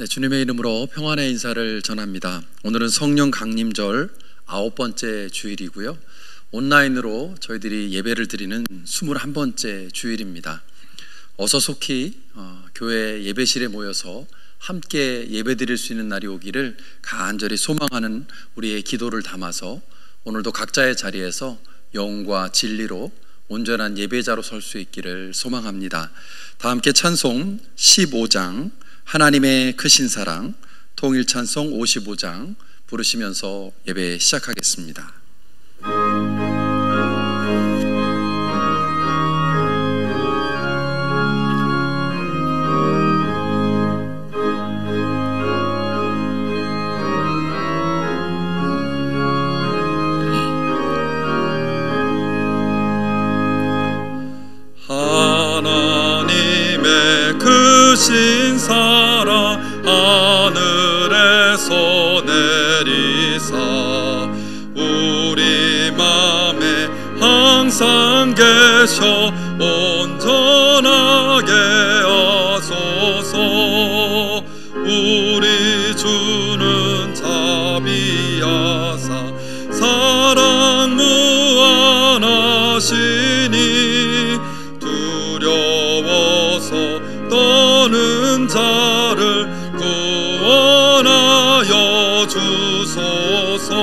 네, 주님의 이름으로 평안의 인사를 전합니다. 오늘은 성령 강림절 9번째 주일이고요. 온라인으로 저희들이 예배를 드리는 21번째 주일입니다. 어서 속히 교회 예배실에 모여서 함께 예배 드릴 수 있는 날이 오기를 간절히 소망하는 우리의 기도를 담아서 오늘도 각자의 자리에서 영과 진리로 온전한 예배자로 설 수 있기를 소망합니다. 다 함께 찬송 15장 하나님의 크신 사랑, 통일 찬송 55장 부르시면서 예배 시작하겠습니다. 하나님의 크신 사랑 하늘에서 내리사 우리 맘에 항상 계셔 온전하게 하소서. 우리 주는 자비하사 사랑 무한하시니 두려워서 떠는 자를 구원하여 주소서.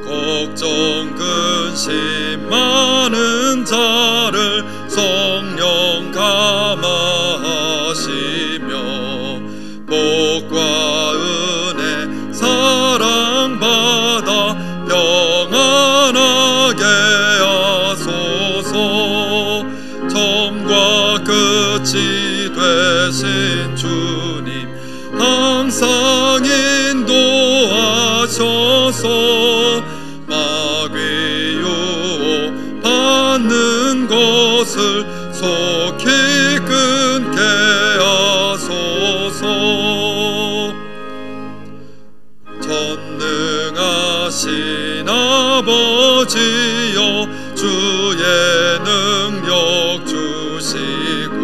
걱정 근심 많은 자를 성령 감화하시며 복과 은혜 사랑받아 평안하게 하소서. 처음과 끝이 되신 주님 항상 인도하셔서 마귀 유혹 받는 것을 속히 끊게 하소서. 전능하신 아버지여 주의 능력 주시고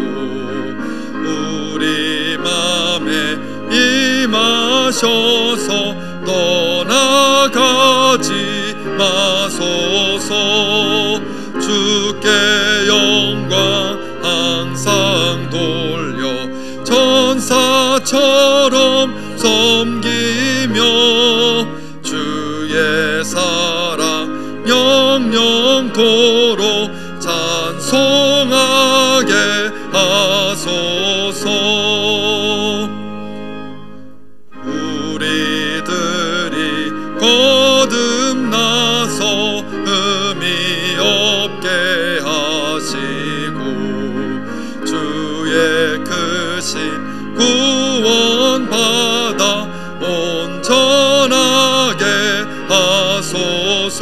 우리 맘에 임하셔서 떠나가지 마소서. 주께 영광 항상 돌려 천사처럼 섬기며 주의 사랑 영영토록 찬송하게 하소서. 우리들이 거듭나서 흠이 없게 하시고 주의 크신 구원받아 온전하게 하소서.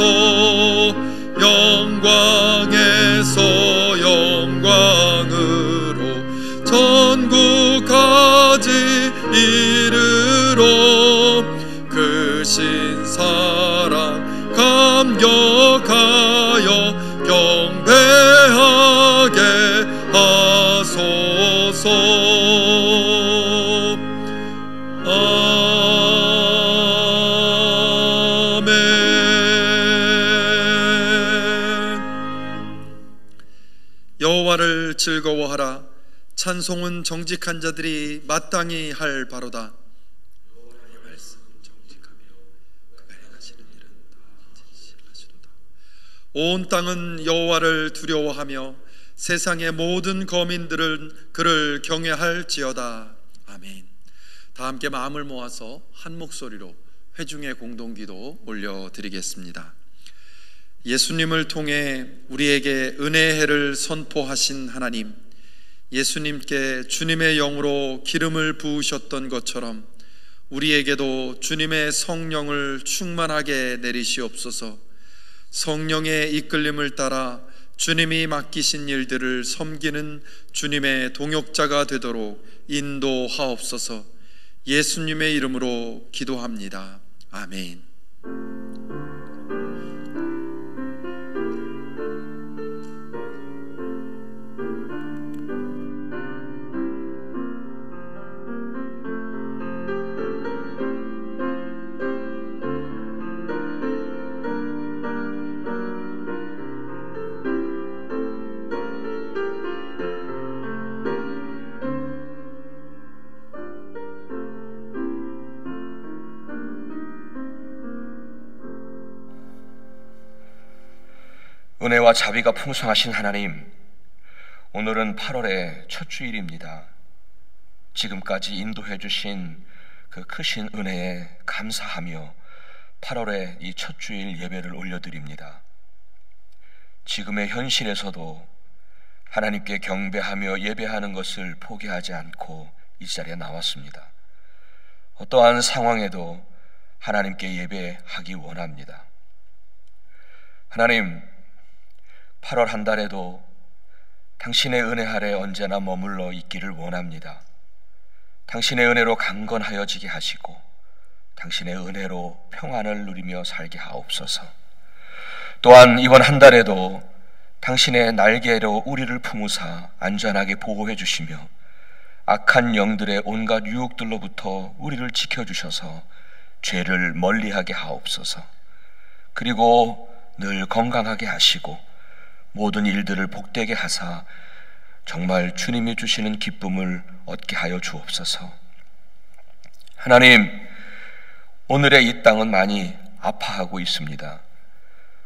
영광에서 영광으로 천국까지 이르러 크신 사랑 감격하여 경배하게 하소서. 여호와를 즐거워하라. 찬송은 정직한 자들이 마땅히 할 바로다. 여호와의 말씀 정직하며 그가 행하시는 일은 다 진실하시도다. 온 땅은 여호와를 두려워하며 세상의 모든 거민들은 그를 경외할지어다. 아멘. 다 함께 마음을 모아서 한 목소리로 회중의 공동기도 올려드리겠습니다. 예수님을 통해 우리에게 은혜의 해를 선포하신 하나님, 예수님께 주님의 영으로 기름을 부으셨던 것처럼 우리에게도 주님의 성령을 충만하게 내리시옵소서. 성령의 이끌림을 따라 주님이 맡기신 일들을 섬기는 주님의 동역자가 되도록 인도하옵소서. 예수님의 이름으로 기도합니다. 아멘. 은혜와 자비가 풍성하신 하나님, 오늘은 8월의 첫 주일입니다. 지금까지 인도해 주신 그 크신 은혜에 감사하며 8월의 이 첫 주일 예배를 올려드립니다. 지금의 현실에서도 하나님께 경배하며 예배하는 것을 포기하지 않고 이 자리에 나왔습니다. 어떠한 상황에도 하나님께 예배하기 원합니다. 하나님, 8월 한 달에도 당신의 은혜 아래 언제나 머물러 있기를 원합니다. 당신의 은혜로 강건하여지게 하시고 당신의 은혜로 평안을 누리며 살게 하옵소서. 또한 이번 한 달에도 당신의 날개로 우리를 품으사 안전하게 보호해 주시며 악한 영들의 온갖 유혹들로부터 우리를 지켜주셔서 죄를 멀리하게 하옵소서. 그리고 늘 건강하게 하시고 모든 일들을 복되게 하사 정말 주님이 주시는 기쁨을 얻게 하여 주옵소서. 하나님, 오늘의 이 땅은 많이 아파하고 있습니다.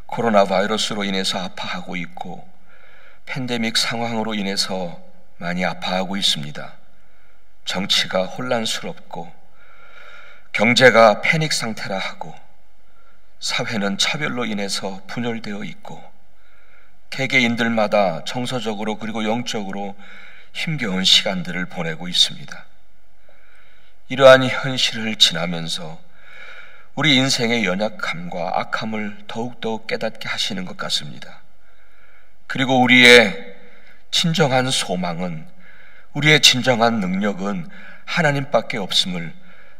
코로나 바이러스로 인해서 아파하고 있고 팬데믹 상황으로 인해서 많이 아파하고 있습니다. 정치가 혼란스럽고 경제가 패닉 상태라 하고 사회는 차별로 인해서 분열되어 있고 개개인들마다 정서적으로 그리고 영적으로 힘겨운 시간들을 보내고 있습니다. 이러한 현실을 지나면서 우리 인생의 연약함과 악함을 더욱더 깨닫게 하시는 것 같습니다. 그리고 우리의 진정한 소망은, 우리의 진정한 능력은 하나님밖에 없음을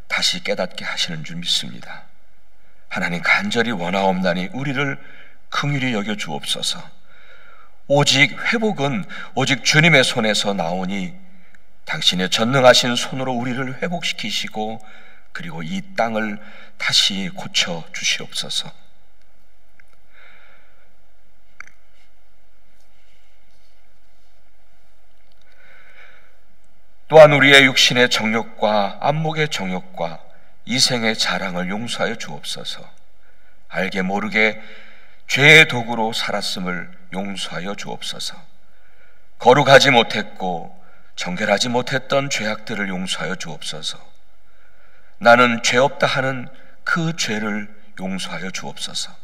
다시 깨닫게 하시는 줄 믿습니다. 하나님, 간절히 원하옵나니 우리를 긍휼히 여겨 주옵소서. 오직 회복은 오직 주님의 손에서 나오니 당신의 전능하신 손으로 우리를 회복시키시고 그리고 이 땅을 다시 고쳐 주시옵소서. 또한 우리의 육신의 정욕과 안목의 정욕과 이생의 자랑을 용서하여 주옵소서. 알게 모르게 죄의 도구로 살았음을 용서하여 주옵소서. 거룩하지 못했고 정결하지 못했던 죄악들을 용서하여 주옵소서. 나는 죄 없다 하는 그 죄를 용서하여 주옵소서.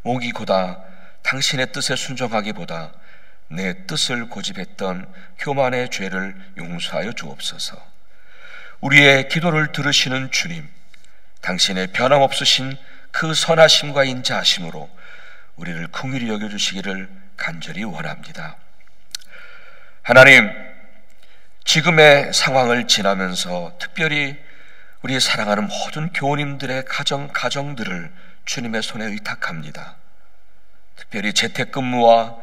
목이고다 당신의 뜻에 순종하기보다 내 뜻을 고집했던 교만의 죄를 용서하여 주옵소서. 우리의 기도를 들으시는 주님, 당신의 변함없으신 그 선하심과 인자하심으로 우리를 긍휼히 여겨주시기를 간절히 원합니다. 하나님, 지금의 상황을 지나면서 특별히 우리 사랑하는 모든 교우님들의 가정들을 주님의 손에 의탁합니다. 특별히 재택근무와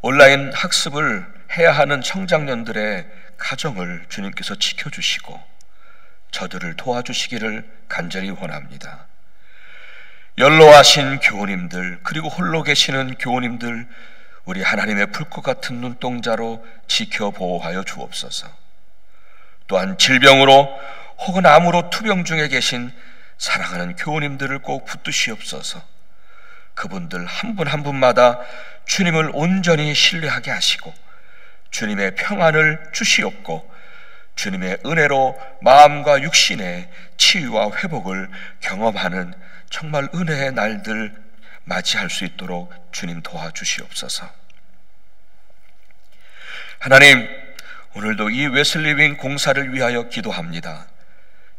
온라인 학습을 해야 하는 청장년들의 가정을 주님께서 지켜주시고 저들을 도와주시기를 간절히 원합니다. 연로하신 교우님들, 그리고 홀로 계시는 교우님들, 우리 하나님의 불꽃 같은 눈동자로 지켜 보호하여 주옵소서. 또한 질병으로 혹은 암으로 투병 중에 계신 사랑하는 교우님들을 꼭 붙드시옵소서. 그분들 한 분 한 분마다 주님을 온전히 신뢰하게 하시고 주님의 평안을 주시옵고 주님의 은혜로 마음과 육신의 치유와 회복을 경험하는 정말 은혜의 날들 맞이할 수 있도록 주님 도와주시옵소서. 하나님, 오늘도 이 웨슬리윙 공사를 위하여 기도합니다.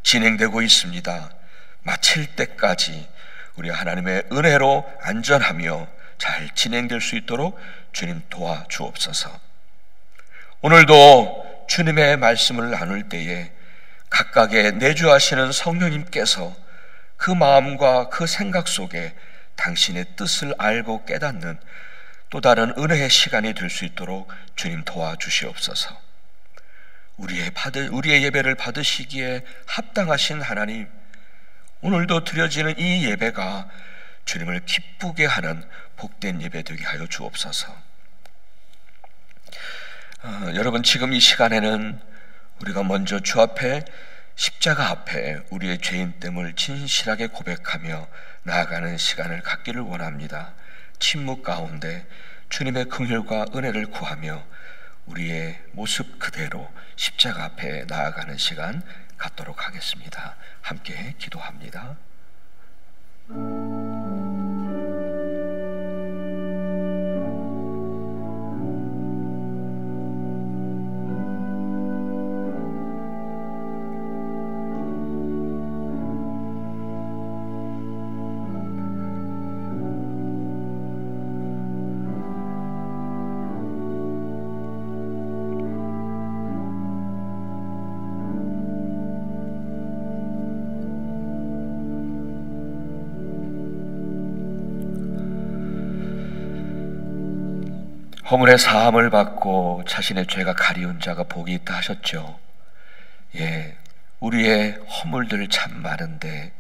진행되고 있습니다. 마칠 때까지 우리 하나님의 은혜로 안전하며 잘 진행될 수 있도록 주님 도와주옵소서. 오늘도 주님의 말씀을 나눌 때에 각각의 내주하시는 성령님께서 그 마음과 그 생각 속에 당신의 뜻을 알고 깨닫는 또 다른 은혜의 시간이 될 수 있도록 주님 도와주시옵소서. 우리의 예배를 받으시기에 합당하신 하나님, 오늘도 드려지는 이 예배가 주님을 기쁘게 하는 복된 예배 되게 하여 주옵소서. 여러분, 지금 이 시간에는 우리가 먼저 주 앞에, 십자가 앞에 우리의 죄인됨을 진실하게 고백하며 나아가는 시간을 갖기를 원합니다. 침묵 가운데 주님의 긍휼과 은혜를 구하며 우리의 모습 그대로 십자가 앞에 나아가는 시간 갖도록 하겠습니다. 함께 기도합니다. 허물의 사함을 받고 자신의 죄가 가리운 자가 복이 있다 하셨죠. 예, 우리의 허물들 참 많은데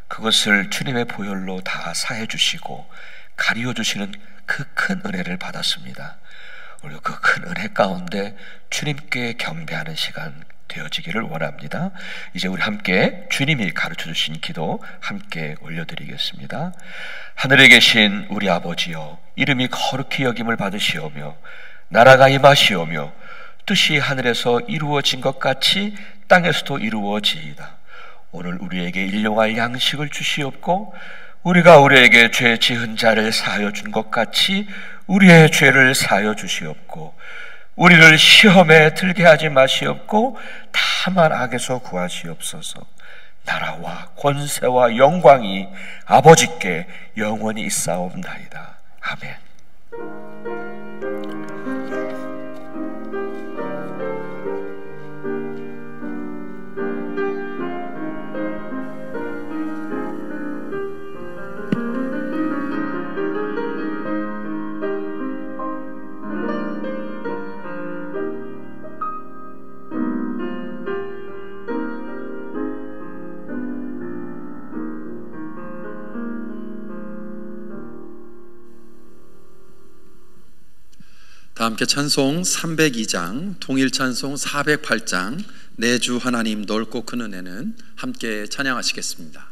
그것을 주님의 보혈로 다 사해 주시고 가리워 주시는 그 큰 은혜를 받았습니다. 우리 그 큰 은혜 가운데 주님께 경배하는 시간 되어지기를 원합니다. 이제 우리 함께 주님이 가르쳐 주신 기도 함께 올려드리겠습니다. 하늘에 계신 우리 아버지여, 이름이 거룩히 여김을 받으시오며 나라가 임하시오며 뜻이 하늘에서 이루어진 것 같이 땅에서도 이루어지이다. 오늘 우리에게 일용할 양식을 주시옵고 우리가 우리에게 죄 지은 자를 사하여 준 것 같이 우리의 죄를 사하여 주시옵고 우리를 시험에 들게 하지 마시옵고 다만 악에서 구하시옵소서. 나라와 권세와 영광이 아버지께 영원히 있사옵나이다. 아멘. 다 함께 찬송 302장, 통일 찬송 408장, 내 주 하나님 넓고 큰 은혜는 함께 찬양하시겠습니다.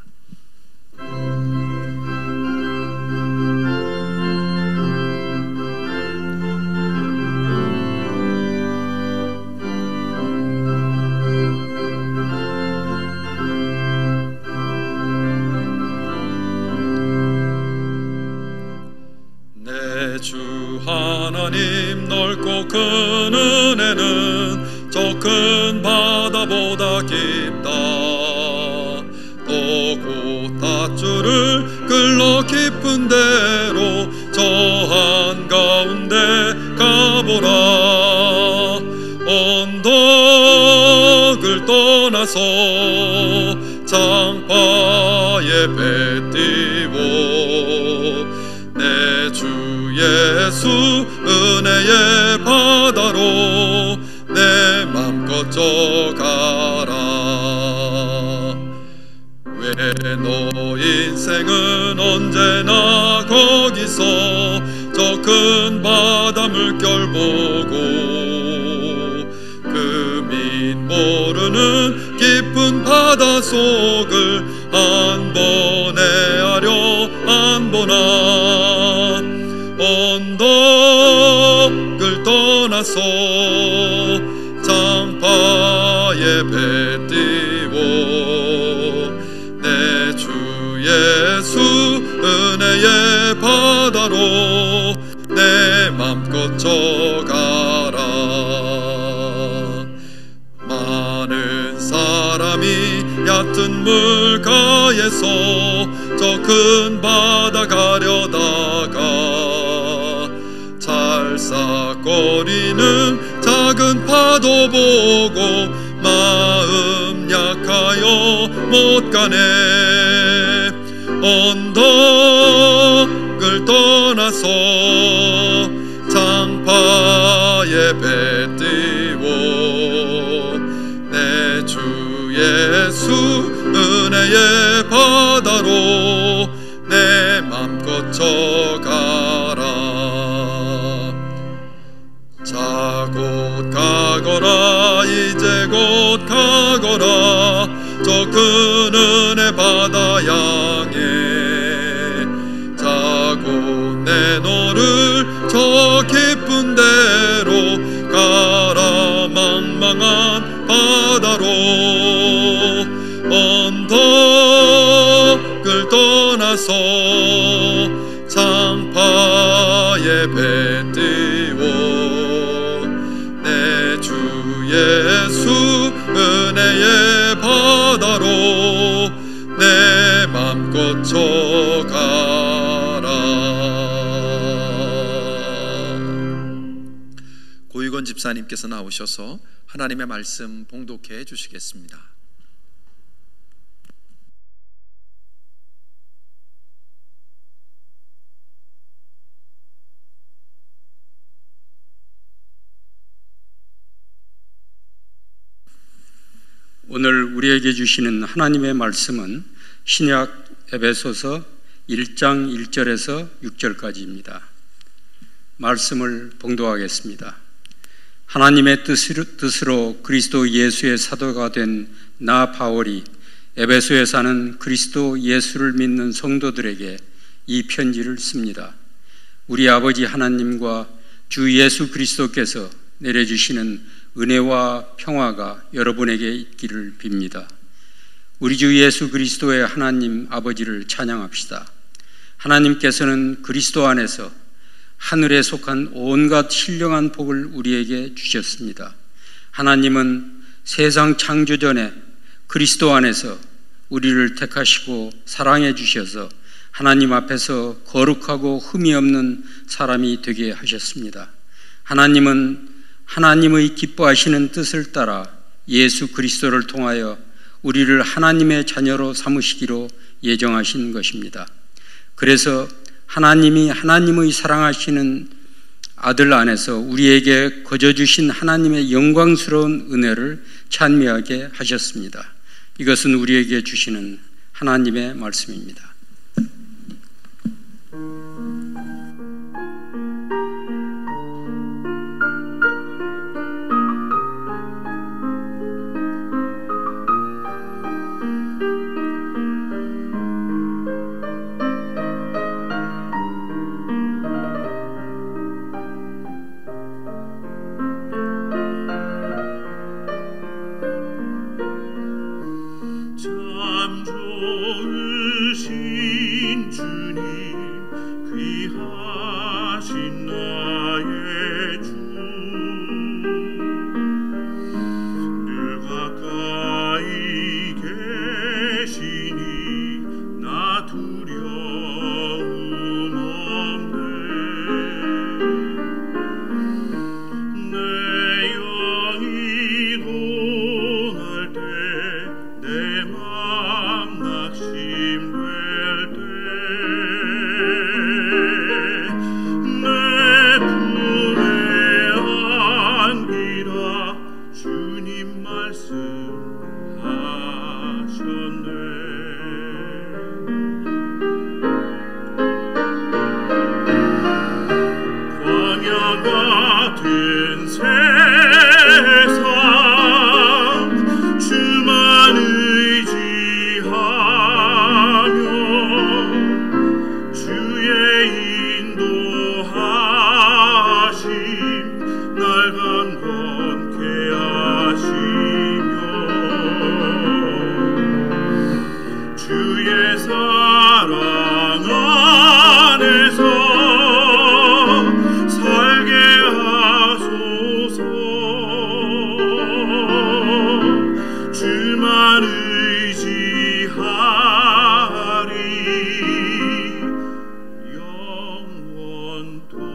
하나님 넓고 큰 은혜는 저 큰 바다보다 깊다. 또 곧 닷줄을 끌러 깊은 데로 저 한가운데 가보라. 언덕을 떠나서 장파에 배 띄워 내 주 예수 은혜의 바다로 내 맘껏 져가라. 왜 너 인생은 언제나 거기서 저 큰 바다 물결 보고 금인 모르는 깊은 바다 속을 한 번에 하려 안 보나. 언덕을 떠나서 장파에 배 띄워 내 주 예수 은혜의 바다로 내 맘껏 져가라. 많은 사람이 얕은 물가에서 저 큰 바다 가려다가 찰싹거리는 작은 파도 보고 마음 약하여 못 가네. 언덕을 떠나서 장파에 배 띄워 내 주 예수 은혜의 바다로 내 맘껏 져가라. 자 곧 가거라 이제 곧 가거라 저 큰 은혜 바다 향해. 자 곧 내 주셔서 장파에 배 띄워 내 주 예수 은혜의 바다로 내 맘 꽂혀가라. 고유건 집사님께서 나오셔서 하나님의 말씀 봉독해 주시겠습니다. 오늘 우리에게 주시는 하나님의 말씀은 신약 에베소서 1장 1절에서 6절까지입니다. 말씀을 봉독하겠습니다. 하나님의 뜻으로 그리스도 예수의 사도가 된 나 바울이 에베소에 사는 그리스도 예수를 믿는 성도들에게 이 편지를 씁니다. 우리 아버지 하나님과 주 예수 그리스도께서 내려주시는 은혜와 평화가 여러분에게 있기를 빕니다. 우리 주 예수 그리스도의 하나님 아버지를 찬양합시다. 하나님께서는 그리스도 안에서 하늘에 속한 온갖 신령한 복을 우리에게 주셨습니다. 하나님은 세상 창조 전에 그리스도 안에서 우리를 택하시고 사랑해 주셔서 하나님 앞에서 거룩하고 흠이 없는 사람이 되게 하셨습니다. 하나님은 하나님의 기뻐하시는 뜻을 따라 예수 그리스도를 통하여 우리를 하나님의 자녀로 삼으시기로 예정하신 것입니다. 그래서 하나님이 하나님의 사랑하시는 아들 안에서 우리에게 거저주신 하나님의 영광스러운 은혜를 찬미하게 하셨습니다. 이것은 우리에게 주시는 하나님의 말씀입니다. 참 좋으신 주님, 귀하신 나의 주, 늘 가까이 계시니 나 두려움 없네. 내 영이 동할 때 내 맘 낙심될 때 내 품에 안기라 주님 말씀하셨네. 광야 같은 세상 주만 의지하며 주의 인도하심 날 강건케 하시며 주의 사랑 안에서 살게 하소서. 주만 의지하리 영원토록.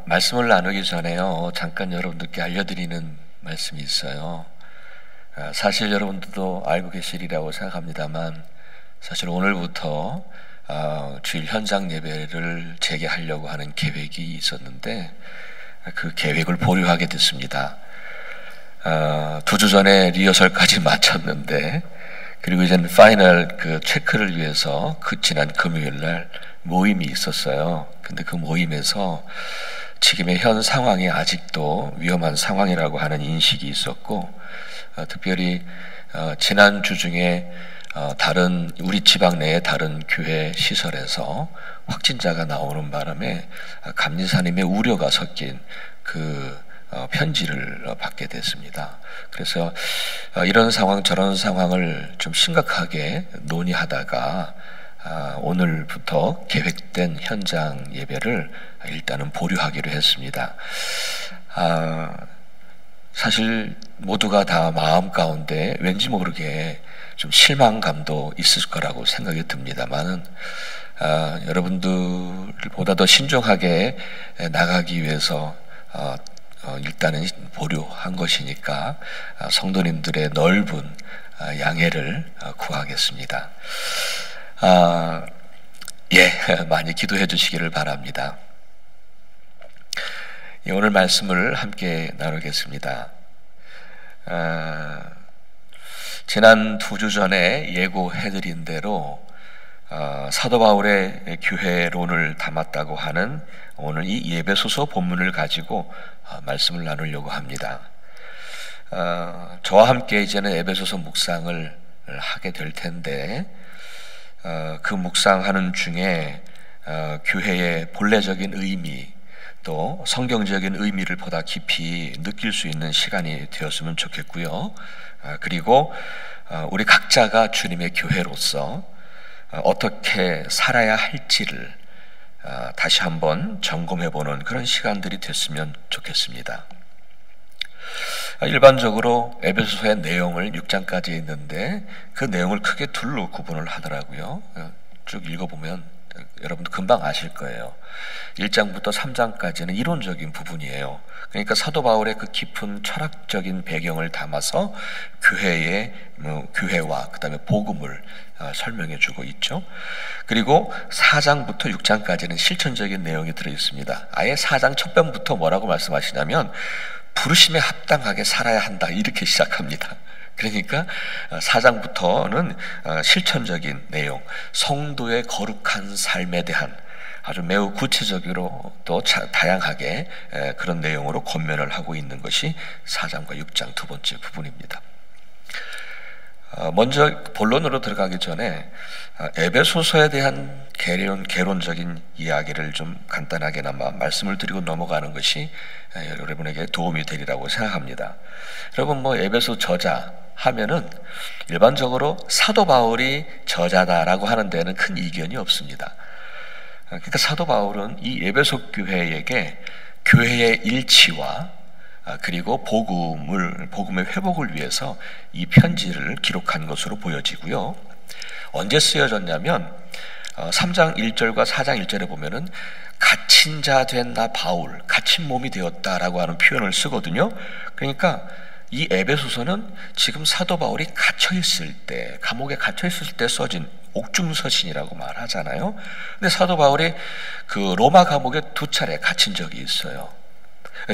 말씀을 나누기 전에요, 잠깐 여러분들께 알려드리는 말씀이 있어요. 사실 여러분들도 알고 계시리라고 생각합니다만, 사실 오늘부터 주일 현장 예배를 재개하려고 하는 계획이 있었는데 그 계획을 보류하게 됐습니다. 2주 전에 리허설까지 마쳤는데, 그리고 이제는 파이널 그 체크를 위해서 지난 금요일 날 모임이 있었어요. 근데 그 모임에서 지금의 현 상황이 아직도 위험한 상황이라고 하는 인식이 있었고, 특별히 지난주 중에 다른 우리 지방 내의 다른 교회 시설에서 확진자가 나오는 바람에 감리사님의 우려가 섞인 그 편지를 받게 됐습니다. 그래서 이런 상황 저런 상황을 좀 심각하게 논의하다가 오늘부터 계획된 현장 예배를 일단은 보류하기로 했습니다. 사실 모두가 다 마음 가운데 왠지 모르게 좀 실망감도 있을 거라고 생각이 듭니다만은, 여러분들보다 더 신중하게 나가기 위해서 일단은 보류한 것이니까 성도님들의 넓은 양해를 구하겠습니다. 많이 기도해 주시기를 바랍니다. 오늘 말씀을 함께 나누겠습니다. 지난 2주 전에 예고해드린 대로 사도 바울의 교회론을 담았다고 하는 오늘 이 에베소서 본문을 가지고 말씀을 나누려고 합니다. 저와 함께 이제는 에베소서 묵상을 하게 될 텐데, 그 묵상하는 중에 교회의 본래적인 의미, 또 성경적인 의미를 보다 깊이 느낄 수 있는 시간이 되었으면 좋겠고요. 그리고 우리 각자가 주님의 교회로서 어떻게 살아야 할지를 다시 한번 점검해보는 그런 시간들이 됐으면 좋겠습니다. 일반적으로 에베소서의 내용을 6장까지 있는데 그 내용을 크게 둘로 구분을 하더라고요. 쭉 읽어보면 여러분도 금방 아실 거예요. 1장부터 3장까지는 이론적인 부분이에요. 그러니까 사도 바울의 그 깊은 철학적인 배경을 담아서 교회와 그 다음에 복음을 설명해 주고 있죠. 그리고 4장부터 6장까지는 실천적인 내용이 들어있습니다. 아예 4장 첫 편부터 뭐라고 말씀하시냐면 부르심에 합당하게 살아야 한다, 이렇게 시작합니다. 그러니까 4장부터는 실천적인 내용, 성도의 거룩한 삶에 대한 아주 매우 구체적으로 또 다양하게 그런 내용으로 권면을 하고 있는 것이 4장과 6장 두 번째 부분입니다. 먼저 본론으로 들어가기 전에 에베소서에 대한 개론적인 이야기를 좀 간단하게나마 말씀을 드리고 넘어가는 것이 여러분에게 도움이 되리라고 생각합니다. 여러분, 에베소 저자 하면은 일반적으로 사도 바울이 저자다라고 하는 데는 큰 이견이 없습니다. 그러니까 사도 바울은 이 에베소 교회에게 교회의 일치와 그리고 복음의 회복을 위해서 이 편지를 기록한 것으로 보여지고요. 언제 쓰여졌냐면 3장 1절과 4장 1절에 보면은 갇힌 자 된 나 바울, 갇힌 몸이 되었다라고 하는 표현을 쓰거든요. 그러니까 이 에베소서는 지금 사도 바울이 갇혀있을 때, 감옥에 갇혀있을 때 써진 옥중서신이라고 말하잖아요. 근데 사도 바울이 그 로마 감옥에 2차례 갇힌 적이 있어요.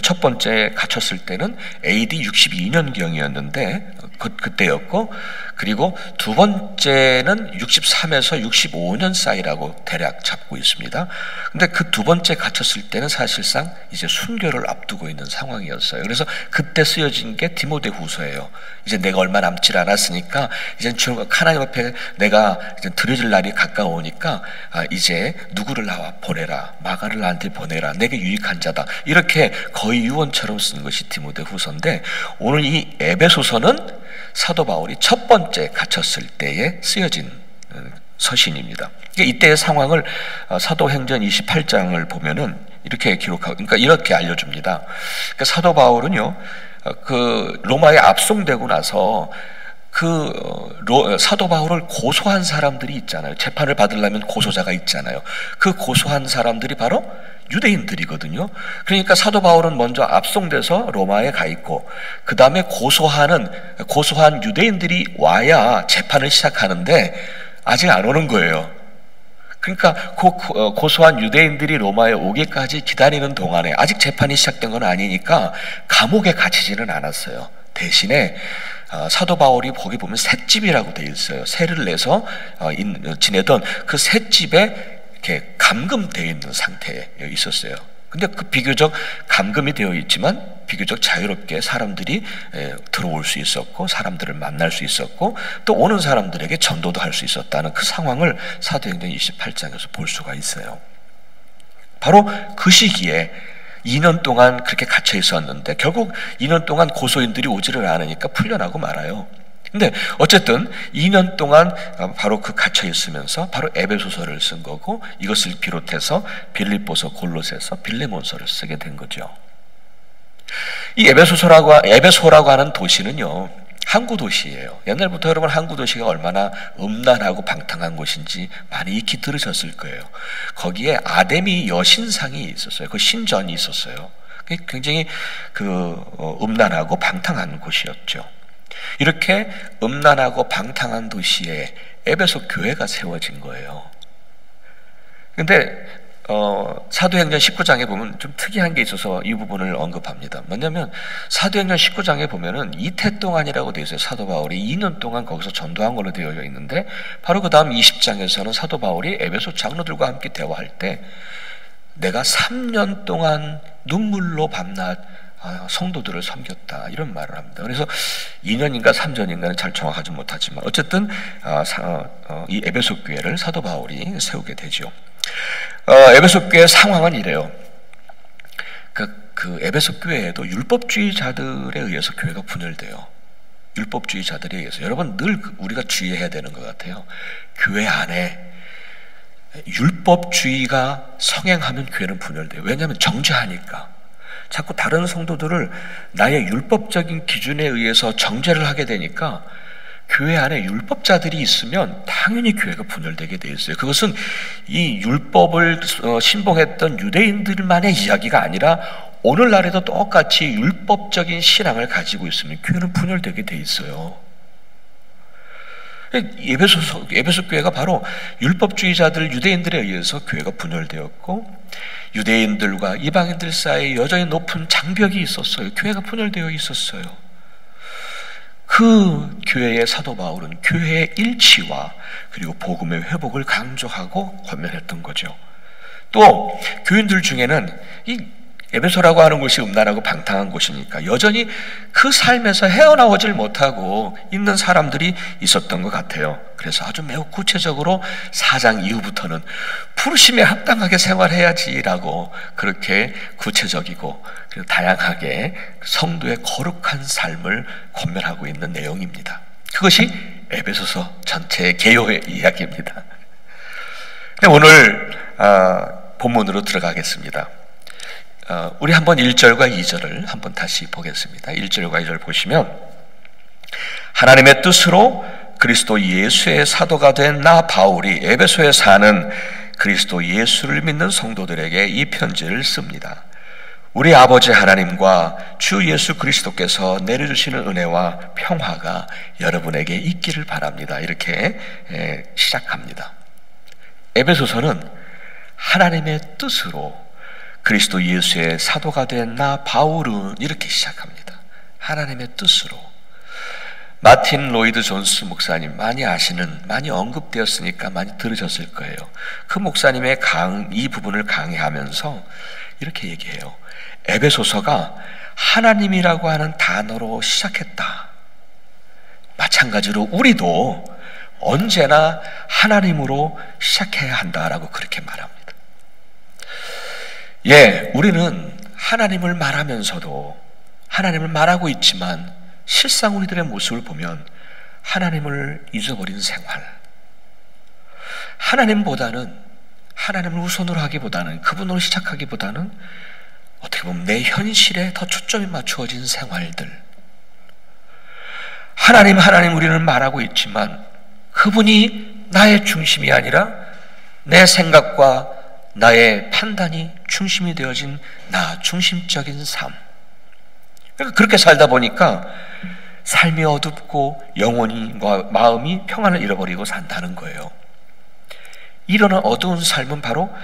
첫 번째 갇혔을 때는 AD 62년경이었는데 그때였고, 그리고 두 번째는 63에서 65년 사이라고 대략 잡고 있습니다. 근데 그 두 번째 갇혔을 때는 사실상 이제 순교를 앞두고 있는 상황이었어요. 그래서 그때 쓰여진 게 디모데후서예요. 이제 내가 얼마 남질 않았으니까 이제 하나님 앞에 내가 이제 드려질 날이 가까우니까 이제 누구를 나와 보내라, 마가를 나한테 보내라, 내게 유익한 자다, 이렇게 거의 유언처럼 쓴 것이 디모데후서인데, 오늘 이 에베소서는 사도 바울이 첫 번째 갇혔을 때에 쓰여진 서신입니다. 이때의 상황을 사도행전 28장을 보면은 이렇게 기록하고, 그러니까 이렇게 알려줍니다. 그러니까 사도 바울은요, 그 로마에 압송되고 나서 사도 바울을 고소한 사람들이 있잖아요. 재판을 받으려면 고소자가 있잖아요. 그 고소한 사람들이 바로 유대인들이거든요. 그러니까 사도 바울은 먼저 압송돼서 로마에 가 있고, 그 다음에 고소한 유대인들이 와야 재판을 시작하는데 아직 안 오는 거예요. 그러니까 고소한 유대인들이 로마에 오기까지 기다리는 동안에 아직 재판이 시작된 건 아니니까 감옥에 갇히지는 않았어요. 대신에 사도 바울이 거기 보면 셋집이라고 되어 있어요. 세를 내서 지내던 그 셋집에 이렇게 감금되어 있는 상태에 있었어요. 근데 그 비교적 감금이 되어 있지만 비교적 자유롭게 사람들이 들어올 수 있었고, 사람들을 만날 수 있었고, 또 오는 사람들에게 전도도 할 수 있었다는 그 상황을 사도행전 28장에서 볼 수가 있어요. 바로 그 시기에 2년 동안 그렇게 갇혀 있었는데 결국 2년 동안 고소인들이 오지를 않으니까 풀려나고 말아요. 근데 어쨌든 2년 동안 바로 그 갇혀 있으면서 바로 에베소서를 쓴 거고, 이것을 비롯해서 빌립보서, 골로새서, 빌레몬서를 쓰게 된 거죠. 이 에베소라고 하는 도시는요, 항구 도시예요. 옛날부터 여러분 항구 도시가 얼마나 음란하고 방탕한 곳인지 많이 익히 들으셨을 거예요. 거기에 아데미 여신상이 있었어요. 그 신전이 있었어요. 굉장히 음란하고 방탕한 곳이었죠. 이렇게 음란하고 방탕한 도시에 에베소 교회가 세워진 거예요. 근데 사도행전 19장에 보면 좀 특이한 게 있어서 이 부분을 언급합니다. 뭐냐면 사도행전 19장에 보면은 이태 동안이라고 되어 있어요. 사도 바울이 2년 동안 거기서 전도한 걸로 되어 있는데, 바로 그 다음 20장에서는 사도 바울이 에베소 장로들과 함께 대화할 때 내가 3년 동안 눈물로 밤낮 성도들을 섬겼다, 이런 말을 합니다. 그래서 2년인가 3년인가는 잘 정확하지 못하지만 어쨌든 이 에베소 교회를 사도 바울이 세우게 되죠. 에베소 교회 상황은 이래요. 그 에베소 교회에도 율법주의자들에 의해서 교회가 분열돼요. 율법주의자들에 의해서. 여러분 늘 우리가 주의해야 되는 것 같아요. 교회 안에 율법주의가 성행하면 교회는 분열돼요. 왜냐하면 정죄하니까. 자꾸 다른 성도들을 나의 율법적인 기준에 의해서 정죄를 하게 되니까 교회 안에 율법자들이 있으면 당연히 교회가 분열되게 돼 있어요. 그것은 이 율법을 신봉했던 유대인들만의 이야기가 아니라 오늘날에도 똑같이 율법적인 신앙을 가지고 있으면 교회는 분열되게 돼 있어요. 에베소 교회가 바로 율법주의자들, 유대인들에 의해서 교회가 분열되었고, 유대인들과 이방인들 사이에 여전히 높은 장벽이 있었어요. 교회가 분열되어 있었어요. 그 교회의 사도 바울은 교회의 일치와 그리고 복음의 회복을 강조하고 권면했던 거죠. 또 교인들 중에는 이 에베소라고 하는 곳이 음란하고 방탕한 곳이니까 여전히 그 삶에서 헤어나오질 못하고 있는 사람들이 있었던 것 같아요. 그래서 아주 매우 구체적으로 4장 이후부터는 부르심에 합당하게 생활해야지라고 그렇게 구체적이고 그리고 다양하게 성도의 거룩한 삶을 권면하고 있는 내용입니다. 그것이 에베소서 전체의 개요의 이야기입니다. 오늘 본문으로 들어가겠습니다. 우리 한번 1절과 2절을 한번 다시 보겠습니다. 1절과 2절 보시면, 하나님의 뜻으로 그리스도 예수의 사도가 된 나 바울이 에베소에 사는 그리스도 예수를 믿는 성도들에게 이 편지를 씁니다. 우리 아버지 하나님과 주 예수 그리스도께서 내려주시는 은혜와 평화가 여러분에게 있기를 바랍니다. 이렇게 시작합니다. 에베소서는 하나님의 뜻으로 그리스도 예수의 사도가 된 나 바울은 이렇게 시작합니다. 하나님의 뜻으로. 마틴 로이드 존스 목사님 많이 아시는, 많이 언급되었으니까 많이 들으셨을 거예요. 그 목사님의 이 부분을 강의하면서 이렇게 얘기해요. 에베소서가 하나님이라고 하는 단어로 시작했다. 마찬가지로 우리도 언제나 하나님으로 시작해야 한다라고 그렇게 말합니다. 우리는 하나님을 말하면서도 하나님을 말하고 있지만 실상 우리들의 모습을 보면 하나님을 잊어버린 생활, 하나님을 우선으로 하기보다는, 그분으로 시작하기보다는 어떻게 보면 내 현실에 더 초점이 맞추어진 생활들, 하나님 우리는 말하고 있지만 그분이 나의 중심이 아니라 내 생각과 나의 판단이 중심이 되어진 나 중심적인 삶. 그러니까 그렇게 살다 보니까 삶이 어둡고 영혼과 마음이 평안을 잃어버리고 산다는 거예요. 이런 어두운 삶은 바로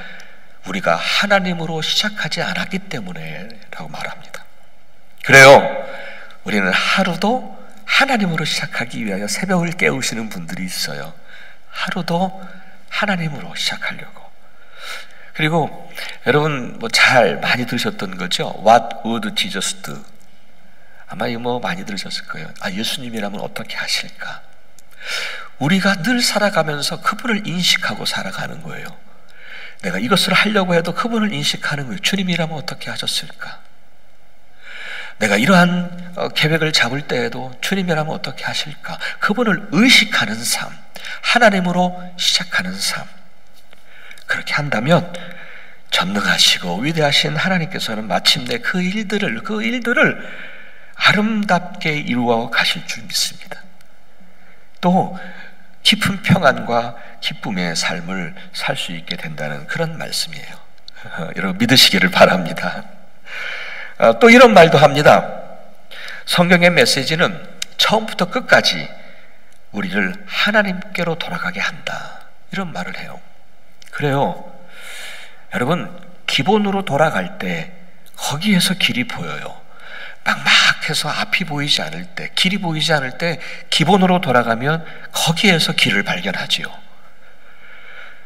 우리가 하나님으로 시작하지 않았기 때문에 라고 말합니다. 그래요. 우리는 하루도 하나님으로 시작하기 위하여 새벽을 깨우시는 분들이 있어요. 하루도 하나님으로 시작하려고. 그리고 여러분 잘 많이 들으셨던 거죠. What would Jesus do? 아마 이거 많이 들으셨을 거예요. 예수님이라면 어떻게 하실까? 우리가 늘 살아가면서 그분을 인식하고 살아가는 거예요. 내가 이것을 하려고 해도 그분을 인식하는 거예요. 주님이라면 어떻게 하셨을까? 내가 이러한 계획을 잡을 때에도 주님이라면 어떻게 하실까? 그분을 의식하는 삶, 하나님으로 시작하는 삶. 그렇게 한다면 전능하시고 위대하신 하나님께서는 마침내 그 일들을 아름답게 이루어 가실 줄 믿습니다. 또 깊은 평안과 기쁨의 삶을 살 수 있게 된다는 그런 말씀이에요. 여러분 믿으시기를 바랍니다. 또 이런 말도 합니다. 성경의 메시지는 처음부터 끝까지 우리를 하나님께로 돌아가게 한다. 이런 말을 해요. 그래요. 여러분 기본으로 돌아갈 때 거기에서 길이 보여요. 막막해서 앞이 보이지 않을 때, 길이 보이지 않을 때 기본으로 돌아가면 거기에서 길을 발견하지요.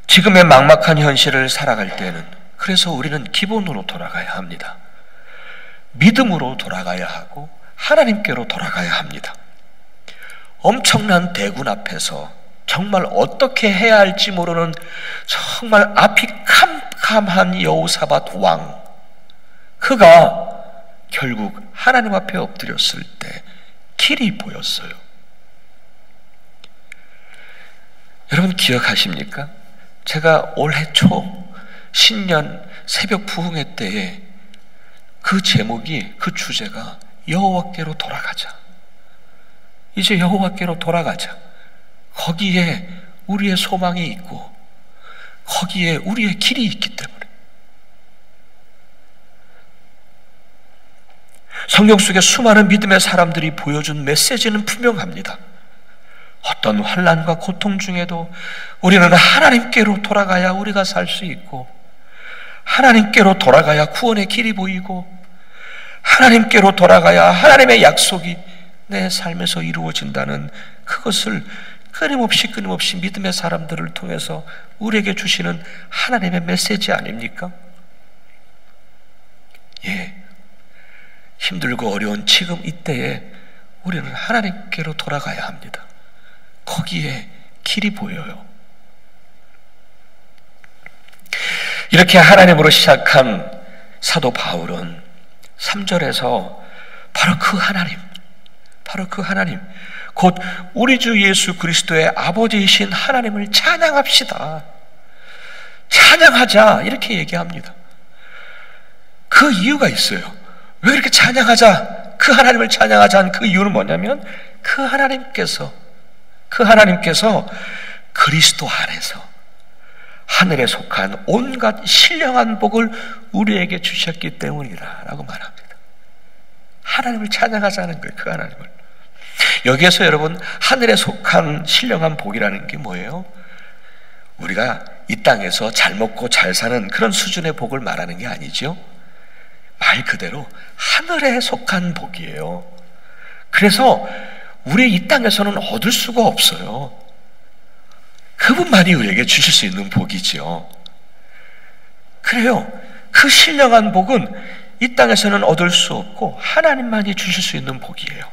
지금의 막막한 현실을 살아갈 때는 그래서 우리는 기본으로 돌아가야 합니다. 믿음으로 돌아가야 하고 하나님께로 돌아가야 합니다. 엄청난 대군 앞에서 정말 어떻게 해야 할지 모르는 정말 앞이 캄캄한 여호사밧 왕, 그가 결국 하나님 앞에 엎드렸을 때 길이 보였어요. 여러분 기억하십니까? 제가 올해 초 신년 새벽 부흥회 때에 그 제목이, 그 주제가 여호와께로 돌아가자. 이제 여호와께로 돌아가자. 거기에 우리의 소망이 있고 거기에 우리의 길이 있기 때문에. 성경 속에 수많은 믿음의 사람들이 보여준 메시지는 분명합니다. 어떤 환난과 고통 중에도 우리는 하나님께로 돌아가야 우리가 살 수 있고, 하나님께로 돌아가야 구원의 길이 보이고, 하나님께로 돌아가야 하나님의 약속이 내 삶에서 이루어진다는 그것을 끊임없이 믿음의 사람들을 통해서 우리에게 주시는 하나님의 메시지 아닙니까? 예. 힘들고 어려운 지금 이때에 우리는 하나님께로 돌아가야 합니다. 거기에 길이 보여요. 이렇게 하나님으로 시작한 사도 바울은 3절에서 바로 그 하나님, 곧 우리 주 예수 그리스도의 아버지이신 하나님을 찬양합시다. 찬양하자. 이렇게 얘기합니다. 그 이유가 있어요. 왜 이렇게 찬양하자, 그 하나님을 찬양하자 한 그 이유는 뭐냐면 그 하나님께서 그리스도 안에서 하늘에 속한 온갖 신령한 복을 우리에게 주셨기 때문이다 라고 말합니다. 하나님을 찬양하자는 거예요. 그 하나님을. 여기에서 여러분 하늘에 속한 신령한 복이라는 게 뭐예요? 우리가 이 땅에서 잘 먹고 잘 사는 그런 수준의 복을 말하는 게 아니죠. 말 그대로 하늘에 속한 복이에요. 그래서 우리 이 땅에서는 얻을 수가 없어요. 그분만이 우리에게 주실 수 있는 복이죠. 그래요. 그 신령한 복은 이 땅에서는 얻을 수 없고 하나님만이 주실 수 있는 복이에요.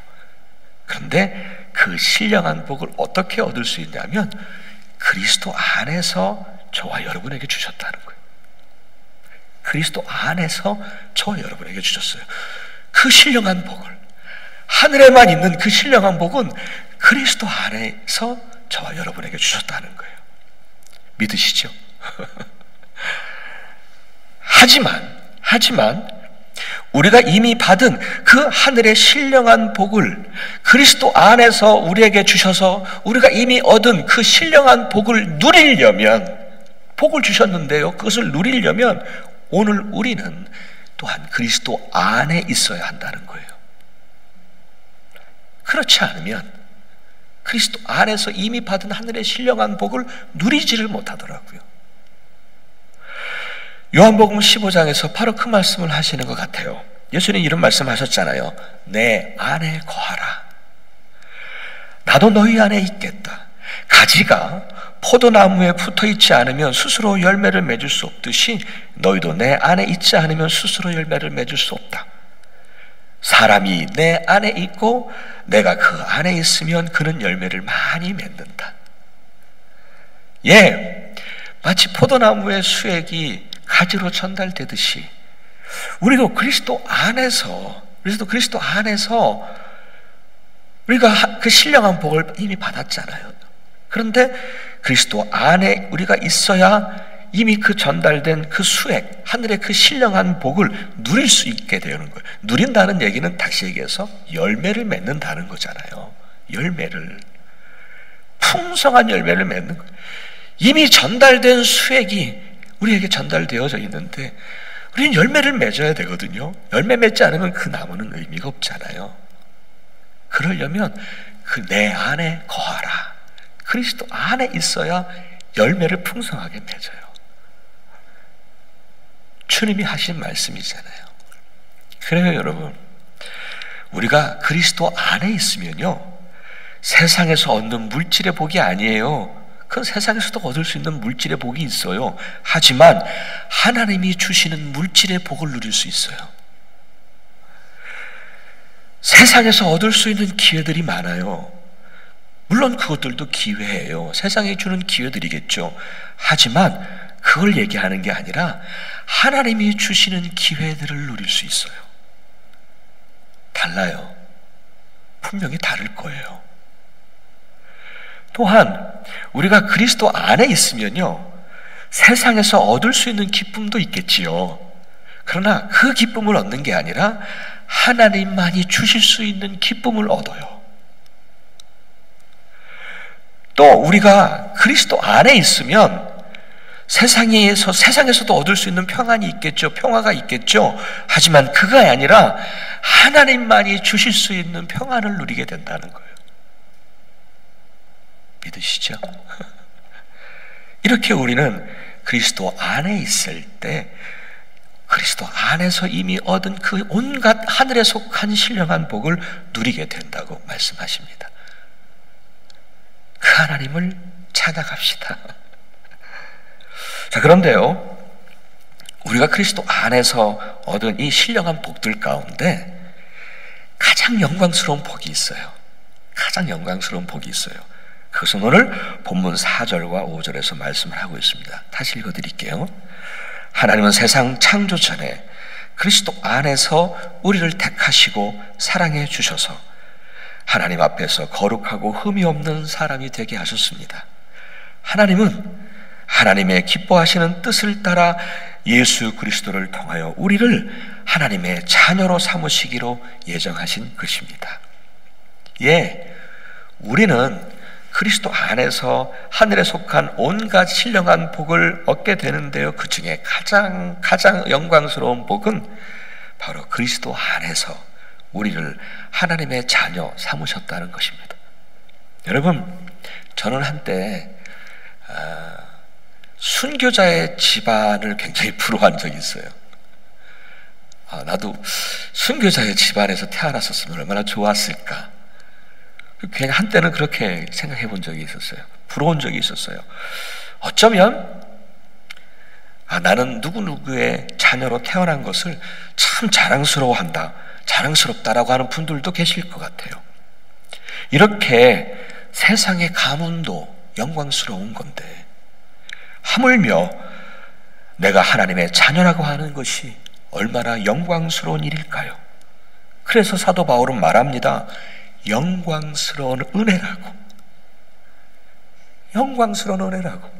그런데 그 신령한 복을 어떻게 얻을 수 있냐면 그리스도 안에서 저와 여러분에게 주셨다는 거예요. 그리스도 안에서 저와 여러분에게 주셨어요. 그 신령한 복을, 하늘에만 있는 그 신령한 복은 그리스도 안에서 저와 여러분에게 주셨다는 거예요. 믿으시죠? 하지만 우리가 이미 받은 그 하늘의 신령한 복을 그리스도 안에서 우리에게 주셔서 우리가 이미 얻은 그 신령한 복을 누리려면, 복을 주셨는데요, 그것을 누리려면 오늘 우리는 또한 그리스도 안에 있어야 한다는 거예요. 그렇지 않으면 그리스도 안에서 이미 받은 하늘의 신령한 복을 누리지를 못하더라고요. 요한복음 15장에서 바로 그 말씀을 하시는 것 같아요. 예수님 이런 말씀 하셨잖아요. 내 안에 거하라. 나도 너희 안에 있겠다. 가지가 포도나무에 붙어있지 않으면 스스로 열매를 맺을 수 없듯이 너희도 내 안에 있지 않으면 스스로 열매를 맺을 수 없다. 사람이 내 안에 있고 내가 그 안에 있으면 그는 열매를 많이 맺는다. 예, 마치 포도나무의 수액이 가지로 전달되듯이 우리도 그리스도 안에서 우리가 그 신령한 복을 이미 받았잖아요. 그런데 그리스도 안에 우리가 있어야 이미 그 전달된 그 수액, 하늘의 그 신령한 복을 누릴 수 있게 되는 거예요. 누린다는 얘기는 다시 얘기해서 열매를 맺는다는 거잖아요. 열매를, 풍성한 열매를 맺는 거예요. 이미 전달된 수액이 우리에게 전달되어져 있는데 우리는 열매를 맺어야 되거든요. 열매 맺지 않으면 그 나무는 의미가 없잖아요. 그러려면 그 내 안에 거하라. 그리스도 안에 있어야 열매를 풍성하게 맺어요. 주님이 하신 말씀이잖아요. 그래요, 여러분. 우리가 그리스도 안에 있으면요, 세상에서 얻는 물질의 복이 아니에요. 그 세상에서도 얻을 수 있는 물질의 복이 있어요. 하지만 하나님이 주시는 물질의 복을 누릴 수 있어요. 세상에서 얻을 수 있는 기회들이 많아요. 물론 그것들도 기회예요. 세상에 주는 기회들이겠죠. 하지만 그걸 얘기하는 게 아니라 하나님이 주시는 기회들을 누릴 수 있어요. 달라요. 분명히 다를 거예요. 또한 우리가 그리스도 안에 있으면요, 세상에서 얻을 수 있는 기쁨도 있겠지요. 그러나 그 기쁨을 얻는 게 아니라 하나님만이 주실 수 있는 기쁨을 얻어요. 또 우리가 그리스도 안에 있으면 세상에서도 얻을 수 있는 평안이 있겠죠. 평화가 있겠죠. 하지만 그가 아니라 하나님만이 주실 수 있는 평안을 누리게 된다는 거예요. 믿으시죠? 이렇게 우리는 그리스도 안에 있을 때 그리스도 안에서 이미 얻은 그 온갖 하늘에 속한 신령한 복을 누리게 된다고 말씀하십니다. 그 하나님을 찾아갑시다. 자, 그런데요, 우리가 그리스도 안에서 얻은 이 신령한 복들 가운데 가장 영광스러운 복이 있어요. 가장 영광스러운 복이 있어요. 그것은 오늘 본문 4절과 5절에서 말씀을 하고 있습니다. 다시 읽어드릴게요. 하나님은 세상 창조 전에 그리스도 안에서 우리를 택하시고 사랑해 주셔서 하나님 앞에서 거룩하고 흠이 없는 사람이 되게 하셨습니다. 하나님은 하나님의 기뻐하시는 뜻을 따라 예수 그리스도를 통하여 우리를 하나님의 자녀로 삼으시기로 예정하신 것입니다. 예, 우리는 그리스도 안에서 하늘에 속한 온갖 신령한 복을 얻게 되는데요, 그 중에 가장 영광스러운 복은 바로 그리스도 안에서 우리를 하나님의 자녀 삼으셨다는 것입니다. 여러분, 저는 한때 순교자의 집안을 굉장히 부러워한 적이 있어요. 나도 순교자의 집안에서 태어났었으면 얼마나 좋았을까. 그냥 한때는 그렇게 생각해 본 적이 있었어요. 부러운 적이 있었어요. 어쩌면 나는 누구누구의 자녀로 태어난 것을 참 자랑스럽다라고 하는 분들도 계실 것 같아요. 이렇게 세상의 가문도 영광스러운 건데 하물며 내가 하나님의 자녀라고 하는 것이 얼마나 영광스러운 일일까요? 그래서 사도 바울은 말합니다. 영광스러운 은혜라고. 영광스러운 은혜라고.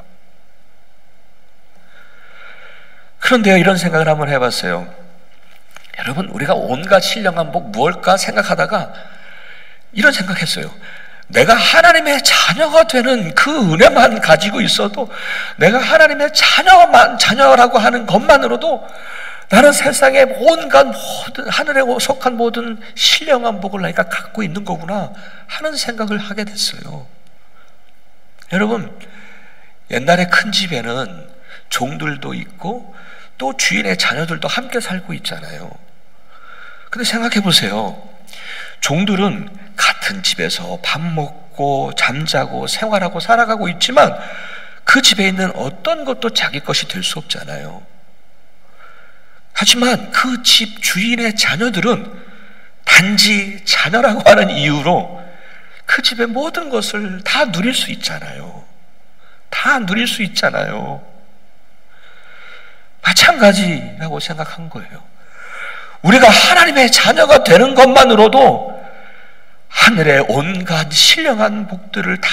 그런데요, 이런 생각을 한번 해봤어요. 여러분, 우리가 온갖 신령한 복 무엇일까 생각하다가 이런 생각했어요. 내가 하나님의 자녀가 되는 그 은혜만 가지고 있어도, 내가 하나님의 자녀라고 하는 것만으로도 나는 세상의 온갖 모든, 하늘에 속한 모든 신령한 복을 내가 갖고 있는 거구나 하는 생각을 하게 됐어요. 여러분, 옛날에 큰 집에는 종들도 있고 또 주인의 자녀들도 함께 살고 있잖아요. 근데 생각해 보세요. 종들은 같은 집에서 밥 먹고 잠자고 생활하고 살아가고 있지만 그 집에 있는 어떤 것도 자기 것이 될 수 없잖아요. 하지만 그 집 주인의 자녀들은 단지 자녀라고 하는 이유로 그 집의 모든 것을 다 누릴 수 있잖아요. 다 누릴 수 있잖아요. 마찬가지라고 생각한 거예요. 우리가 하나님의 자녀가 되는 것만으로도 하늘의 온갖 신령한 복들을 다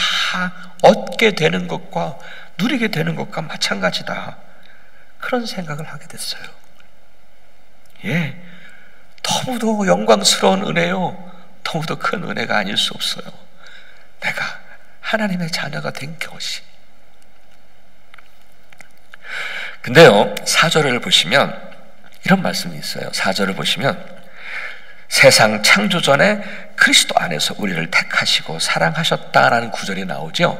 얻게 되는 것과 누리게 되는 것과 마찬가지다. 그런 생각을 하게 됐어요. 예, 너무도 영광스러운 은혜요, 너무도 큰 은혜가 아닐 수 없어요. 내가 하나님의 자녀가 된 것이. 근데요, 4절을 보시면 이런 말씀이 있어요. 4절을 보시면 세상 창조 전에 그리스도 안에서 우리를 택하시고 사랑하셨다라는 구절이 나오죠.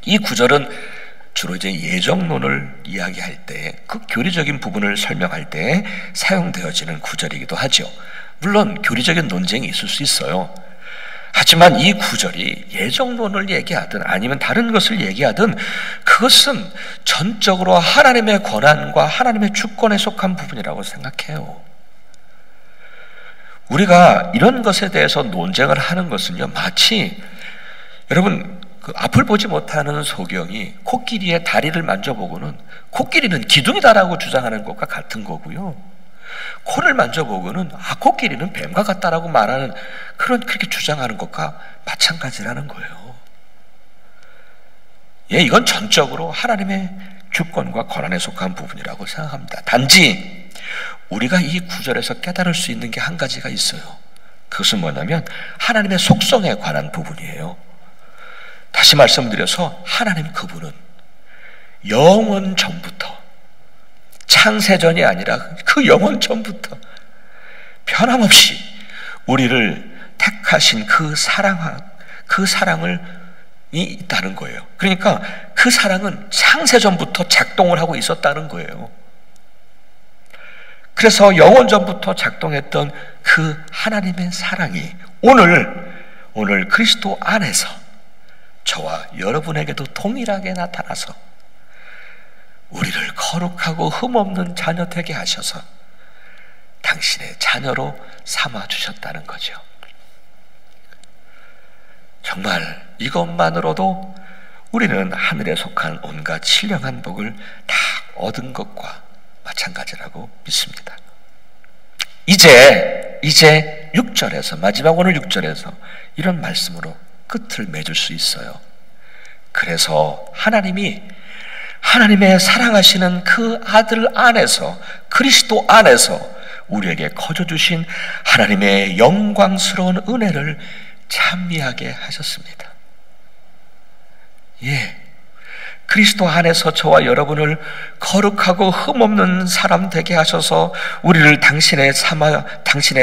이 구절은 주로 이제 예정론을 이야기할 때, 그 교리적인 부분을 설명할 때 사용되어지는 구절이기도 하죠. 물론 교리적인 논쟁이 있을 수 있어요. 하지만 이 구절이 예정론을 얘기하든 아니면 다른 것을 얘기하든 그것은 전적으로 하나님의 권한과 하나님의 주권에 속한 부분이라고 생각해요. 우리가 이런 것에 대해서 논쟁을 하는 것은요, 마치 여러분 그 앞을 보지 못하는 소경이 코끼리의 다리를 만져보고는 코끼리는 기둥이다라고 주장하는 것과 같은 거고요, 코를 만져보고는 코끼리는 뱀과 같다라고 말하는 그렇게 주장하는 것과 마찬가지라는 거예요. 예, 이건 전적으로 하나님의 주권과 권한에 속한 부분이라고 생각합니다. 단지 우리가 이 구절에서 깨달을 수 있는 게 한 가지가 있어요. 그것은 뭐냐면 하나님의 속성에 관한 부분이에요. 다시 말씀드려서 하나님 그분은 영원 전부터, 창세전이 아니라 그 영원 전부터 변함없이 우리를 택하신 그 사랑이 있다는 거예요. 그러니까 그 사랑은 창세전부터 작동을 하고 있었다는 거예요. 그래서 영원전부터 작동했던 그 하나님의 사랑이 오늘 그리스도 안에서 저와 여러분에게도 동일하게 나타나서 우리를 거룩하고 흠없는 자녀 되게 하셔서 당신의 자녀로 삼아주셨다는 거죠. 정말 이것만으로도 우리는 하늘에 속한 온갖 신령한 복을 다 얻은 것과 마찬가지라고 믿습니다. 이제 6절에서, 마지막 오늘 6절에서 이런 말씀으로 끝을 맺을 수 있어요. 그래서 하나님의 사랑하시는 그 아들 안에서, 그리스도 안에서 우리에게 거저 주신 하나님의 영광스러운 은혜를 찬미하게 하셨습니다. 예, 그리스도 안에서 저와 여러분을 거룩하고 흠없는 사람 되게 하셔서 우리를 당신의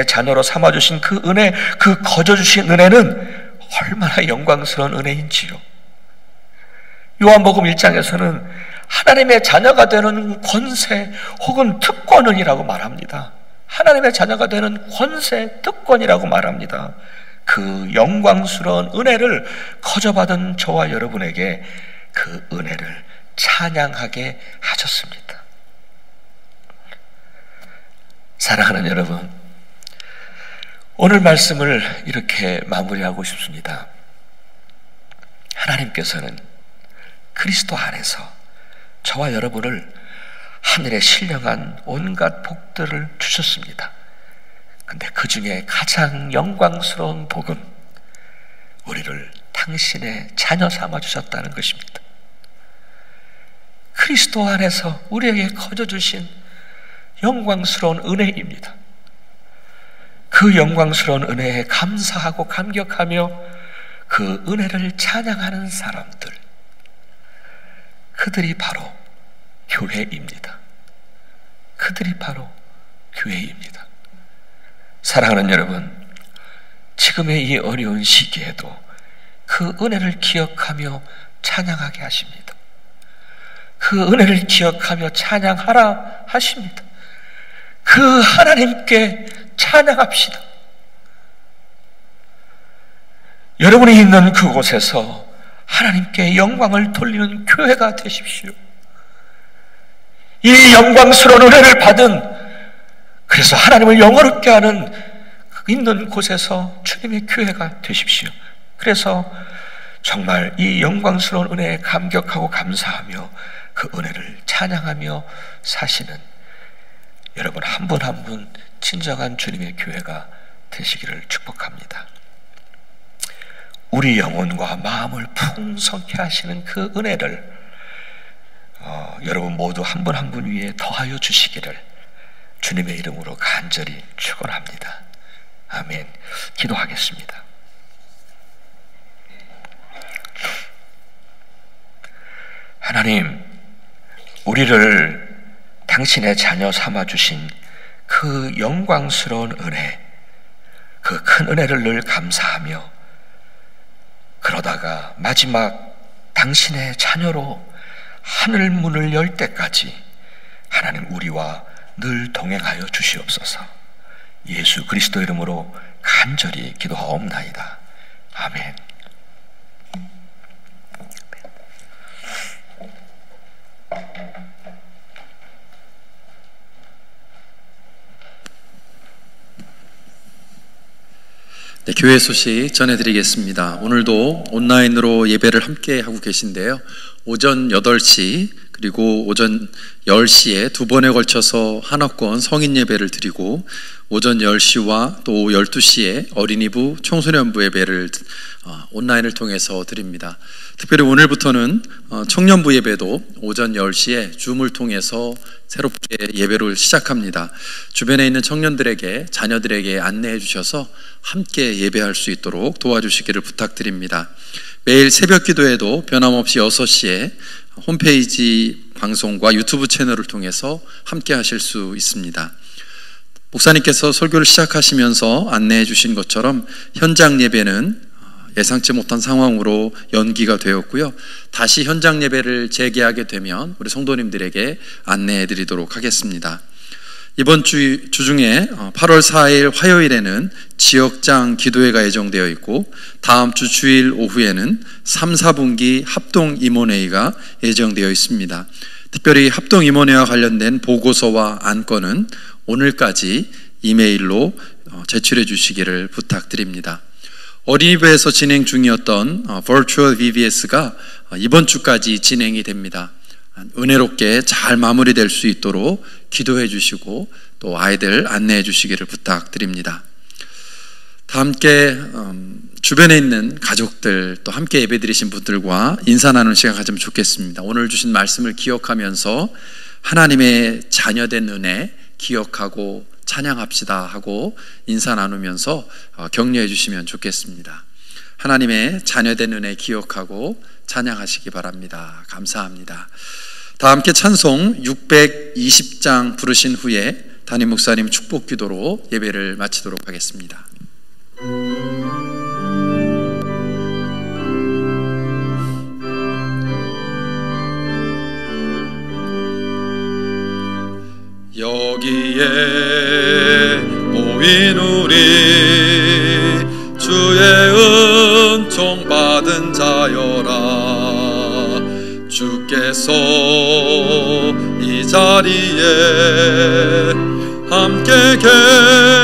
자녀로 삼아주신 그 은혜, 그 거저 주신 은혜는 얼마나 영광스러운 은혜인지요. 요한복음 1장에서는 하나님의 자녀가 되는 권세 혹은 특권이라고 말합니다. 하나님의 자녀가 되는 권세, 특권이라고 말합니다. 그 영광스러운 은혜를 거저 받은 저와 여러분에게 그 은혜를 찬양하게 하셨습니다. 사랑하는 여러분, 오늘 말씀을 이렇게 마무리하고 싶습니다. 하나님께서는 그리스도 안에서 저와 여러분을 하늘의 신령한 온갖 복들을 주셨습니다. 근데 그 중에 가장 영광스러운 복은 우리를 당신의 자녀 삼아 주셨다는 것입니다. 그리스도 안에서 우리에게 거저 주신 영광스러운 은혜입니다. 그 영광스러운 은혜에 감사하고 감격하며 그 은혜를 찬양하는 사람들, 그들이 바로 교회입니다. 그들이 바로 교회입니다. 사랑하는 여러분, 지금의 이 어려운 시기에도 그 은혜를 기억하며 찬양하게 하십니다. 그 은혜를 기억하며 찬양하라 하십니다. 그 하나님께 찬양합시다. 여러분이 있는 그곳에서 하나님께 영광을 돌리는 교회가 되십시오. 이 영광스러운 은혜를 받은, 그래서 하나님을 영화롭게 하는 있는 곳에서 주님의 교회가 되십시오. 그래서 정말 이 영광스러운 은혜에 감격하고 감사하며 그 은혜를 찬양하며 사시는 여러분 한 분 한 분 진정한 주님의 교회가 되시기를 축복합니다. 우리 영혼과 마음을 풍성케 하시는 그 은혜를 여러분 모두 한 분 한 분 위에 더하여 주시기를 주님의 이름으로 간절히 축원합니다. 아멘. 기도하겠습니다. 하나님, 우리를 당신의 자녀 삼아주신 그 영광스러운 은혜, 그 큰 은혜를 늘 감사하며, 그러다가 마지막 당신의 자녀로 하늘 문을 열 때까지 하나님 우리와 늘 동행하여 주시옵소서. 예수 그리스도 이름으로 간절히 기도하옵나이다. 아멘. 네, 교회 소식 전해드리겠습니다. 오늘도 온라인으로 예배를 함께 하고 계신데요. 오전 8시 그리고 오전 10시에 두 번에 걸쳐서 한화권 성인 예배를 드리고 오전 10시와 또 12시에 어린이부 청소년부 예배를 온라인을 통해서 드립니다. 특별히 오늘부터는 청년부 예배도 오전 10시에 줌을 통해서 새롭게 예배를 시작합니다. 주변에 있는 청년들에게, 자녀들에게 안내해 주셔서 함께 예배할 수 있도록 도와주시기를 부탁드립니다. 매일 새벽 기도에도 변함없이 6시에 홈페이지 방송과 유튜브 채널을 통해서 함께 하실 수 있습니다. 목사님께서 설교를 시작하시면서 안내해 주신 것처럼 현장 예배는 예상치 못한 상황으로 연기가 되었고요. 다시 현장 예배를 재개하게 되면 우리 성도님들에게 안내해 드리도록 하겠습니다. 이번 주 중에 8월 4일 화요일에는 지역장 기도회가 예정되어 있고 다음 주 주일 오후에는 3, 4분기 합동임원회의가 예정되어 있습니다. 특별히 합동임원회와 관련된 보고서와 안건은 오늘까지 이메일로 제출해 주시기를 부탁드립니다. 어린이부에서 진행 중이었던 Virtual VBS가 이번 주까지 진행이 됩니다. 은혜롭게 잘 마무리될 수 있도록 기도해 주시고 또 아이들 안내해 주시기를 부탁드립니다. 다 함께 주변에 있는 가족들 또 함께 예배드리신 분들과 인사 나누는 시간 가지면 좋겠습니다. 오늘 주신 말씀을 기억하면서 하나님의 자녀된 은혜 기억하고 찬양합시다 하고 인사 나누면서 격려해 주시면 좋겠습니다. 하나님의 자녀된 은혜 기억하고 찬양하시기 바랍니다. 감사합니다. 다 함께 찬송 620장 부르신 후에 담임 목사님 축복 기도로 예배를 마치도록 하겠습니다. 여기에 모인 우리 주의 은총 받은 자여라. 주께서 이 자리에 함께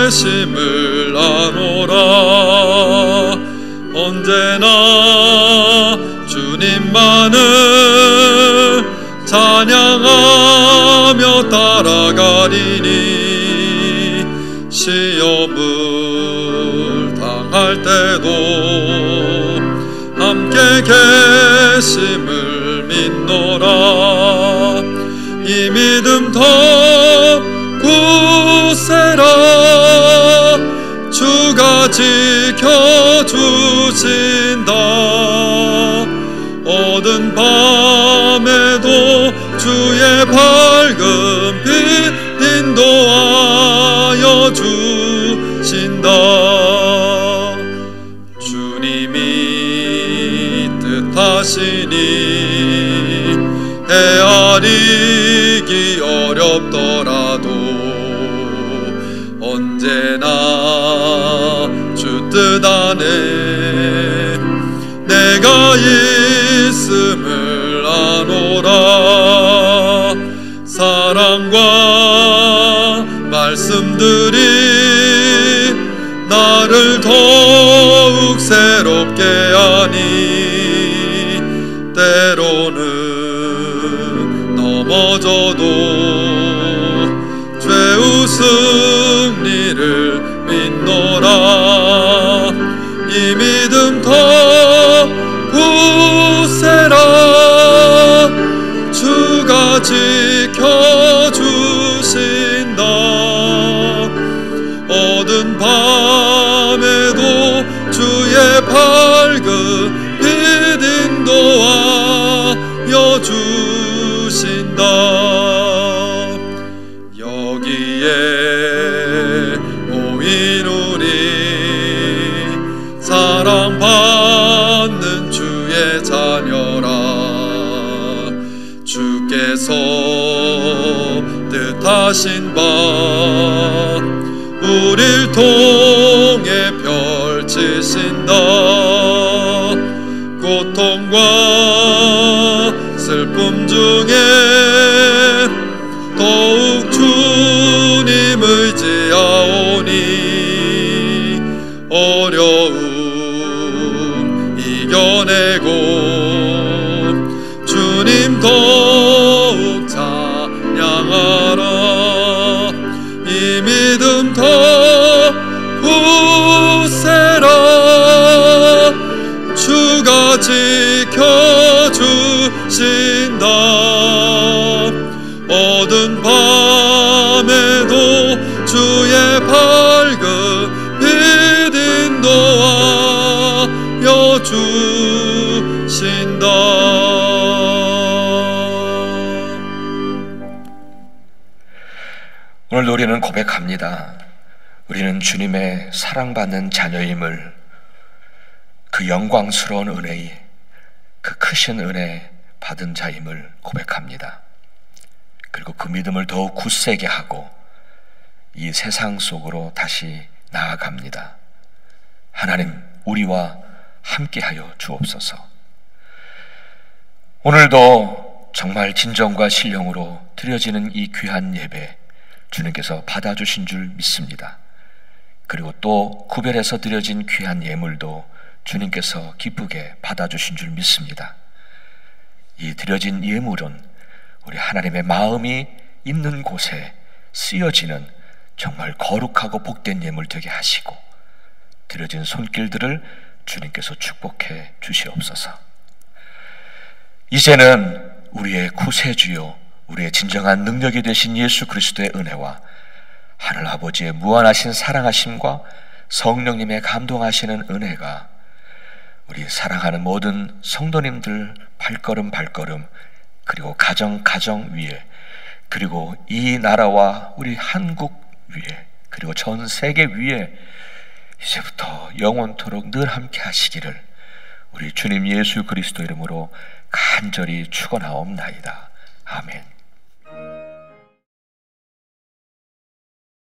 계심을 아노라. 언제나 주님만을 찬양하며 따라가리니 시험을 당할 때도 함께 계심을 믿노라. 이 믿음 더 주의 밝은 빛 인도하여 주신다. 주님이 뜻하시니 헤아리기 어렵더라도 언제나 주 뜻 안에 내가 있음을 아노라. 사랑과 말씀들이 나를 더욱 새롭게 하니 때로는 넘어져도 죄의 승리를 믿노라. 이 믿음 더 굳세라. 주가 지켜주신다. 어두운 밤에도 주의 밝은 빛 인도하여 주신다. 여기에 모인 우리 사랑받는 주의 자녀라. 주께서 뜻하신 바 우릴 통해 펼치신다. 고통과 슬픔 중에 더욱 주님 의지하오니 어려움 이겨내고 주님 더욱 찬양하라. 이 믿음 더 굳세라. 주가 지켜주신다. 어두운 밤에도 주의 밝은 빛 인도하여 주신다. 오늘 우리는 고백합니다. 우리는 주님의 사랑받는 자녀임을, 그 영광스러운 은혜의 그 크신 은혜 받은 자임을 고백합니다. 그리고 그 믿음을 더욱 굳세게 하고 이 세상 속으로 다시 나아갑니다. 하나님, 우리와 함께하여 주옵소서. 오늘도 정말 진정과 신령으로 드려지는 이 귀한 예배 주님께서 받아주신 줄 믿습니다. 그리고 또 구별해서 드려진 귀한 예물도 주님께서 기쁘게 받아주신 줄 믿습니다. 이 드려진 예물은 우리 하나님의 마음이 있는 곳에 쓰여지는 정말 거룩하고 복된 예물 되게 하시고, 드려진 손길들을 주님께서 축복해 주시옵소서. 이제는 우리의 구세주요, 우리의 진정한 능력이 되신 예수 그리스도의 은혜와 하늘 아버지의 무한하신 사랑하심과 성령님의 감동하시는 은혜가 우리 사랑하는 모든 성도님들 발걸음 발걸음, 그리고 가정 위에, 그리고 이 나라와 우리 한국 위에, 그리고 전 세계 위에 이제부터 영원토록 늘 함께 하시기를 우리 주님 예수 그리스도 이름으로 간절히 축원하옵나이다. 아멘.